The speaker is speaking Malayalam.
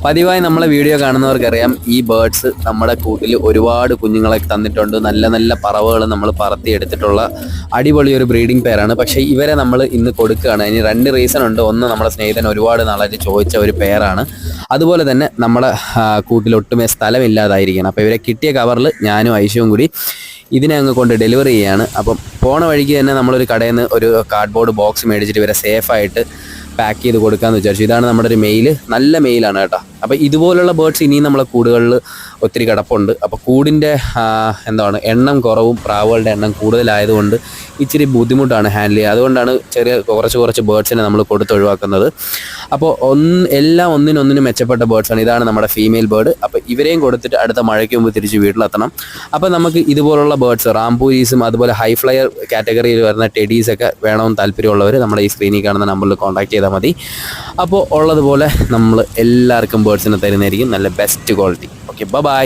പതിവായി നമ്മളെ വീഡിയോ കാണുന്നവർക്കറിയാം ഈ ബേർഡ്സ് നമ്മുടെ കൂട്ടിൽ ഒരുപാട് കുഞ്ഞുങ്ങളെ തന്നിട്ടുണ്ട്. നല്ല നല്ല പറവകൾ നമ്മൾ പറത്തിയെടുത്തിട്ടുള്ള അടിപൊളി ഒരു ബ്രീഡിംഗ് പെയറാണ്. പക്ഷേ ഇവരെ നമ്മൾ ഇന്ന് കൊടുക്കുകയാണ്. അതിന് 2 റീസൺ ഉണ്ട്. ഒന്ന്, നമ്മുടെ സ്നേഹിതൻ ഒരുപാട് നാളായിട്ട് ചോദിച്ച ഒരു പെയറാണ്. അതുപോലെ തന്നെ നമ്മുടെ കൂട്ടിൽ ഒട്ടുമേ സ്ഥലമില്ലാതായിരിക്കണം. അപ്പോൾ ഇവരെ കിട്ടിയ കവറിൽ ഞാനും ഐശുവും കൂടി ഇതിനെ അങ്ങ് കൊണ്ട് ഡെലിവറി ചെയ്യുകയാണ്. അപ്പം പോണ വഴിക്ക് തന്നെ നമ്മളൊരു കടയിൽ നിന്ന് ഒരു കാർഡ്ബോർഡ് ബോക്സ് മേടിച്ചിട്ട് ഇവരെ സേഫായിട്ട് പാക്ക് ചെയ്ത് കൊടുക്കാമെന്ന് വിചാരിച്ചു. ഇതാണ് നമ്മുടെ ഒരു മെയിൽ. നല്ല മെയിലാണ് കേട്ടോ. അപ്പോൾ ഇതുപോലുള്ള ബേർഡ്സ് ഇനിയും നമ്മളെ കൂടുകളിൽ ഒത്തിരി കിടപ്പുണ്ട്. അപ്പോൾ കൂടിൻ്റെ എണ്ണം കുറവും പ്രാവുകളുടെ എണ്ണം കൂടുതലായതുകൊണ്ട് ഇച്ചിരി ബുദ്ധിമുട്ടാണ് ഹാൻഡിൽ ചെയ്യുക. അതുകൊണ്ടാണ് കുറച്ച് ബേർഡ്സിനെ നമ്മൾ കൊടുത്ത് ഒഴിവാക്കുന്നത്. അപ്പോൾ എല്ലാം ഒന്നിനൊന്നിനും മെച്ചപ്പെട്ട ബേർഡ്സാണ്. ഇതാണ് നമ്മുടെ ഫീമെയിൽ ബേർഡ്. അപ്പോൾ ഇവരെയും കൊടുത്തിട്ട് അടുത്ത മഴയ്ക്ക് മുമ്പ് തിരിച്ച് വീട്ടിലെത്തണം. അപ്പോൾ നമുക്ക് ഇതുപോലുള്ള ബേർഡ്സ്, റാംപൂരീസും അതുപോലെ ഹൈ ഫ്ലയർ കാറ്റഗറിയിൽ വരുന്ന ടെഡീസൊക്കെ വേണമെന്ന് താല്പര്യമുള്ളവർ നമ്മുടെ ഈ സ്ക്രീനിൽ കാണുന്ന നമ്പറിൽ കോൺടാക്ട് ചെയ്താൽ മതി. അപ്പോൾ ഉള്ളതുപോലെ നമ്മൾ എല്ലാവർക്കും ബേർഡ്സിനെ തരുന്നതായിരിക്കും നല്ല ബെസ്റ്റ് ക്വാളിറ്റി. Okay, by.